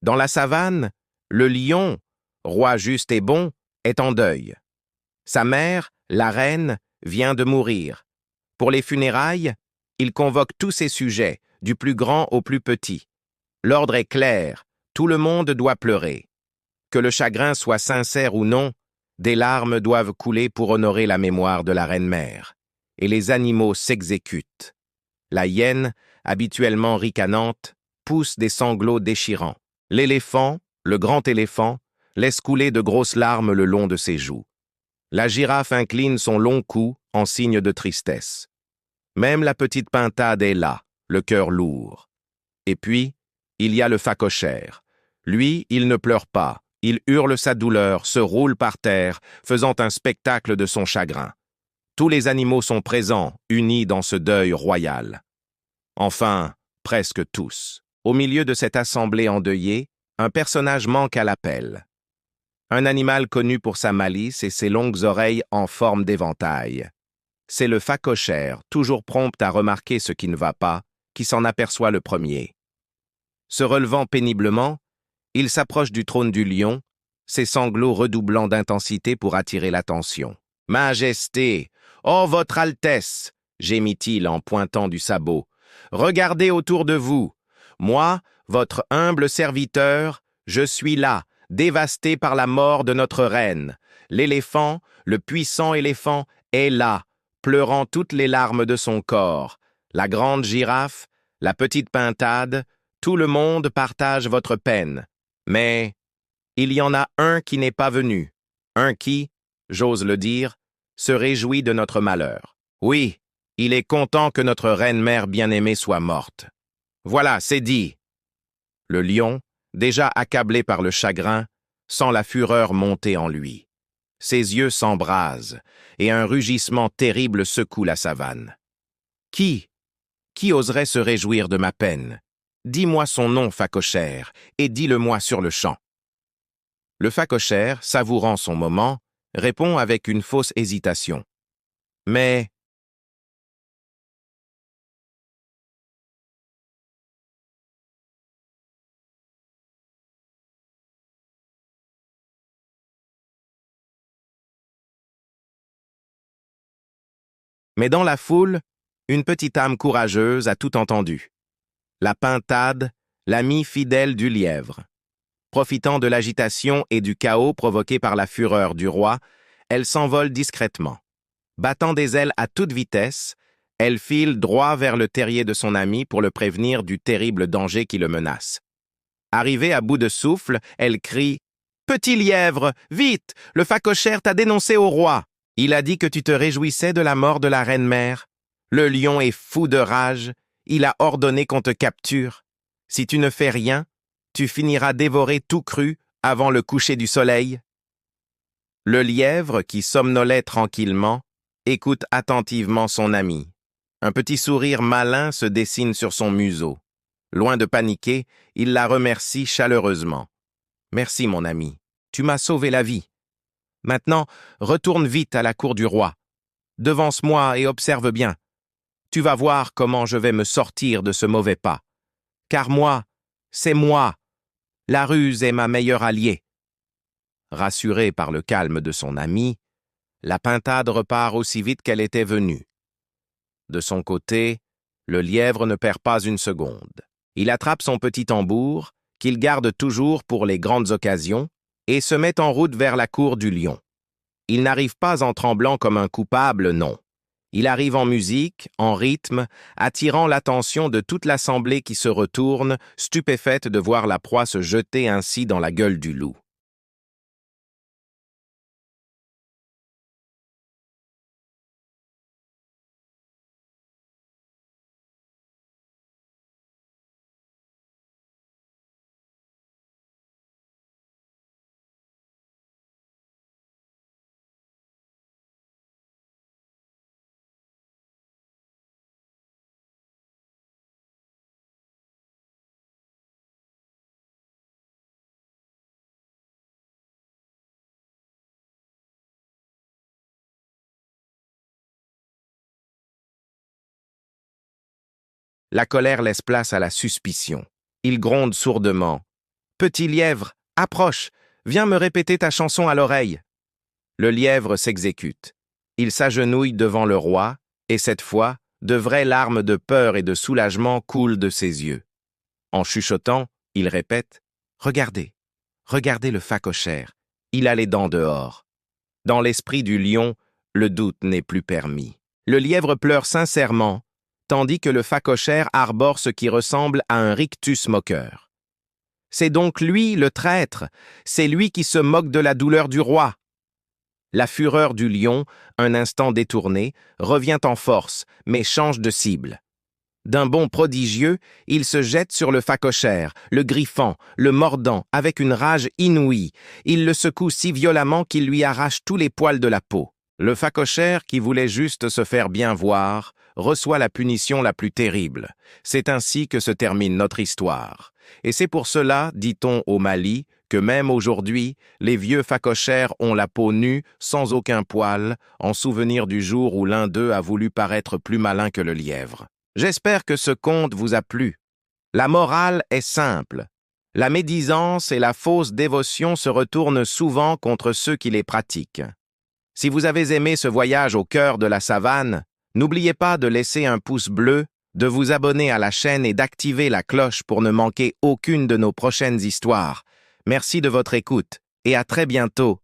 Dans la savane, le lion, roi juste et bon, est en deuil. Sa mère, la reine, vient de mourir. Pour les funérailles, il convoque tous ses sujets, du plus grand au plus petit. L'ordre est clair, tout le monde doit pleurer. Que le chagrin soit sincère ou non, des larmes doivent couler pour honorer la mémoire de la reine-mère. Et les animaux s'exécutent. La hyène, habituellement ricanante, pousse des sanglots déchirants. L'éléphant, le grand éléphant, laisse couler de grosses larmes le long de ses joues. La girafe incline son long cou en signe de tristesse. Même la petite pintade est là, le cœur lourd. Et puis, il y a le phacochère. Lui, il ne pleure pas, il hurle sa douleur, se roule par terre, faisant un spectacle de son chagrin. Tous les animaux sont présents, unis dans ce deuil royal. Enfin, presque tous. Au milieu de cette assemblée endeuillée, un personnage manque à l'appel. Un animal connu pour sa malice et ses longues oreilles en forme d'éventail. C'est le phacochère, toujours prompt à remarquer ce qui ne va pas, qui s'en aperçoit le premier. Se relevant péniblement, il s'approche du trône du lion, ses sanglots redoublant d'intensité pour attirer l'attention. « Majesté, oh votre Altesse !» gémit-il en pointant du sabot. « Regardez autour de vous. Moi, votre humble serviteur, je suis là, dévasté par la mort de notre reine. L'éléphant, le puissant éléphant, est là, pleurant toutes les larmes de son corps. La grande girafe, la petite pintade, tout le monde partage votre peine. Mais il y en a un qui n'est pas venu, un qui, j'ose le dire, se réjouit de notre malheur. Oui, il est content que notre reine-mère bien-aimée soit morte. Voilà, c'est dit. » Le lion, déjà accablé par le chagrin, sent la fureur monter en lui. Ses yeux s'embrasent, et un rugissement terrible secoue la savane. Qui oserait se réjouir de ma peine? Dis-moi son nom, phacochère, et dis-le-moi sur le champ. Le phacochère, savourant son moment, répond avec une fausse hésitation. Mais dans la foule, une petite âme courageuse a tout entendu. La pintade, l'amie fidèle du lièvre. Profitant de l'agitation et du chaos provoqué par la fureur du roi, elle s'envole discrètement. Battant des ailes à toute vitesse, elle file droit vers le terrier de son ami pour le prévenir du terrible danger qui le menace. Arrivée à bout de souffle, elle crie « Petit lièvre, vite! Le phacochère t'a dénoncé au roi! Il a dit que tu te réjouissais de la mort de la reine-mère. Le lion est fou de rage, il a ordonné qu'on te capture. Si tu ne fais rien, tu finiras dévoré tout cru avant le coucher du soleil. » Le lièvre, qui somnolait tranquillement, écoute attentivement son ami. Un petit sourire malin se dessine sur son museau. Loin de paniquer, il la remercie chaleureusement. « Merci, mon ami, tu m'as sauvé la vie. Maintenant, retourne vite à la cour du roi. Devance-moi et observe bien. Tu vas voir comment je vais me sortir de ce mauvais pas. Car moi, c'est moi. La ruse est ma meilleure alliée. » Rassurée par le calme de son ami, la pintade repart aussi vite qu'elle était venue. De son côté, le lièvre ne perd pas une seconde. Il attrape son petit tambour, qu'il garde toujours pour les grandes occasions, et se met en route vers la cour du lion. Il n'arrive pas en tremblant comme un coupable, non. Il arrive en musique, en rythme, attirant l'attention de toute l'assemblée qui se retourne, stupéfaite de voir la proie se jeter ainsi dans la gueule du loup. La colère laisse place à la suspicion. Il gronde sourdement. Petit lièvre, approche, viens me répéter ta chanson à l'oreille. Le lièvre s'exécute. Il s'agenouille devant le roi, et cette fois, de vraies larmes de peur et de soulagement coulent de ses yeux. En chuchotant, il répète « Regardez, regardez le phacochère, il a les dents dehors. » Dans l'esprit du lion, le doute n'est plus permis. Le lièvre pleure sincèrement, tandis que le phacochère arbore ce qui ressemble à un rictus moqueur. C'est donc lui, le traître, c'est lui qui se moque de la douleur du roi. La fureur du lion, un instant détournée, revient en force, mais change de cible. D'un bond prodigieux, il se jette sur le phacochère, le griffant, le mordant, avec une rage inouïe. Il le secoue si violemment qu'il lui arrache tous les poils de la peau. Le phacochère, qui voulait juste se faire bien voir, reçoit la punition la plus terrible. C'est ainsi que se termine notre histoire. Et c'est pour cela, dit-on au Mali, que même aujourd'hui, les vieux phacochères ont la peau nue, sans aucun poil, en souvenir du jour où l'un d'eux a voulu paraître plus malin que le lièvre. J'espère que ce conte vous a plu. La morale est simple. La médisance et la fausse dévotion se retournent souvent contre ceux qui les pratiquent. Si vous avez aimé ce voyage au cœur de la savane, n'oubliez pas de laisser un pouce bleu, de vous abonner à la chaîne et d'activer la cloche pour ne manquer aucune de nos prochaines histoires. Merci de votre écoute et à très bientôt.